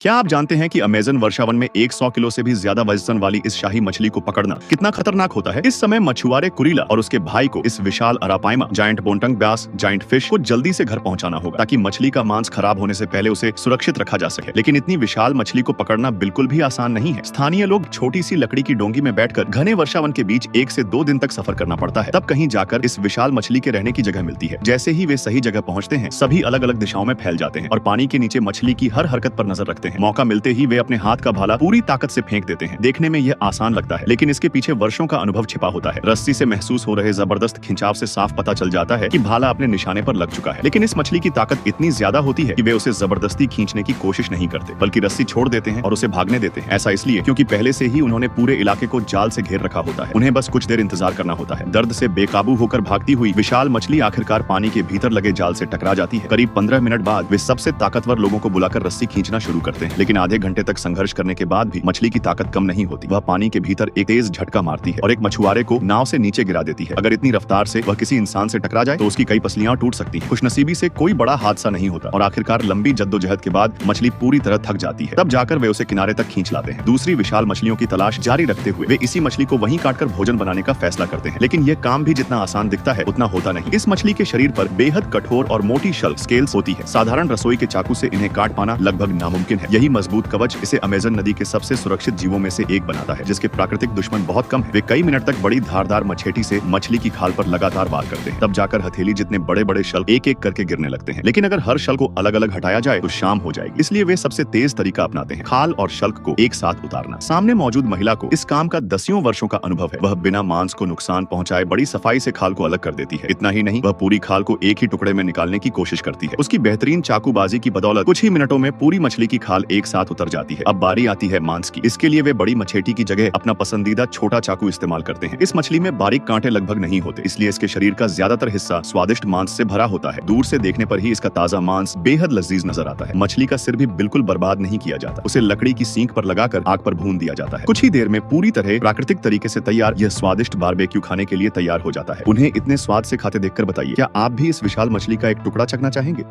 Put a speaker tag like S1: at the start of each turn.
S1: क्या आप जानते हैं कि अमेज़न वर्षावन में 100 किलो से भी ज्यादा वजन वाली इस शाही मछली को पकड़ना कितना खतरनाक होता है। इस समय मछुआरे कुरीला और उसके भाई को इस विशाल अरापाइमा जायंट बोनटंग ब्यास जायंट फिश को जल्दी से घर पहुंचाना होगा ताकि मछली का मांस खराब होने से पहले उसे सुरक्षित रखा जा सके। लेकिन इतनी विशाल मछली को पकड़ना बिल्कुल भी आसान नहीं है। स्थानीय लोग छोटी सी लकड़ी की डोंगी में बैठकर घने वर्षावन के बीच 1 से 2 दिन तक सफर करना पड़ता है। तब कहीं जाकर इस विशाल मछली के रहने की जगह मिलती है। जैसे ही वे सही जगह पहुंचते हैं, सभी अलग अलग दिशाओं में फैल जाते हैं और पानी के नीचे मछली की हर हरकत पर नजर रखते हैं। मौका मिलते ही वे अपने हाथ का भाला पूरी ताकत से फेंक देते हैं। देखने में यह आसान लगता है, लेकिन इसके पीछे वर्षों का अनुभव छिपा होता है। रस्सी से महसूस हो रहे जबरदस्त खिंचाव से साफ पता चल जाता है कि भाला अपने निशाने पर लग चुका है। लेकिन इस मछली की ताकत इतनी ज्यादा होती है कि वे उसे जबरदस्ती खींचने की कोशिश नहीं करते, बल्कि रस्सी छोड़ देते हैं और उसे भागने देते हैं। ऐसा इसलिए क्योंकि पहले से ही उन्होंने पूरे इलाके को जाल से घेर रखा होता है। उन्हें बस कुछ देर इंतजार करना होता है। दर्द से बेकाबू होकर भागती हुई विशाल मछली आखिरकार पानी के भीतर लगे जाल से टकरा जाती है। करीब 15 मिनट बाद वे सबसे ताकतवर लोगों को बुलाकर रस्सी खींचना शुरू करते हैं। लेकिन आधे घंटे तक संघर्ष करने के बाद भी मछली की ताकत कम नहीं होती। वह पानी के भीतर एक तेज झटका मारती है और एक मछुआरे को नाव से नीचे गिरा देती है। अगर इतनी रफ्तार से वह किसी इंसान से टकरा जाए तो उसकी कई पसलियां टूट सकती हैं। खुशनसीबी से कोई बड़ा हादसा नहीं होता और आखिरकार लंबी जद्दोजहद के बाद मछली पूरी तरह थक जाती है। तब जाकर वे उसे किनारे तक खींच लाते हैं। दूसरी विशाल मछलियों की तलाश जारी रखते हुए वे इसी मछली को वहीं काटकर भोजन बनाने का फैसला करते हैं। लेकिन यह काम भी जितना आसान दिखता है उतना होता नहीं। इस मछली के शरीर पर बेहद कठोर और मोटी शल्क स्केल्स होती है। साधारण रसोई के चाकू से इन्हें काट पाना लगभग नामुमकिन है। यही मजबूत कवच इसे अमेज़न नदी के सबसे सुरक्षित जीवों में से एक बनाता है, जिसके प्राकृतिक दुश्मन बहुत कम है। वे कई मिनट तक बड़ी धारदार मछेटी से मछली की खाल पर लगातार वार करते हैं। तब जाकर हथेली जितने बड़े बड़े शल्क एक एक करके गिरने लगते हैं। लेकिन अगर हर शल्क को अलग अलग हटाया जाए तो शाम हो जाएगी। इसलिए वे सबसे तेज तरीका अपनाते हैं, खाल और शल्क को एक साथ उतारना। सामने मौजूद महिला को इस काम का 10 वर्षों का अनुभव है। वह बिना मांस को नुकसान पहुंचाए बड़ी सफाई से खाल को अलग कर देती है। इतना ही नहीं, वह पूरी खाल को एक ही टुकड़े में निकालने की कोशिश करती है। उसकी बेहतरीन चाकूबाजी की बदौलत कुछ ही मिनटों में पूरी मछली की खाल एक साथ उतर जाती है। अब बारी आती है मांस की। इसके लिए वे बड़ी मछेटी की जगह अपना पसंदीदा छोटा चाकू इस्तेमाल करते हैं। इस मछली में बारीक कांटे लगभग नहीं होते, इसलिए इसके शरीर का ज्यादातर हिस्सा स्वादिष्ट मांस से भरा होता है। दूर से देखने पर ही इसका ताजा मांस बेहद लजीज नजर आता है। मछली का सिर भी बिल्कुल बर्बाद नहीं किया जाता। उसे लकड़ी की सींग पर लगाकर आग पर भून दिया जाता है। कुछ ही देर में पूरी तरह प्राकृतिक तरीके से तैयार यह स्वादिष्ट बारबेक्यू खाने के लिए तैयार हो जाता है। उन्हें इतने स्वाद से खाते देखकर बताइए, क्या आप भी इस विशाल मछली का एक टुकड़ा चखना चाहेंगे?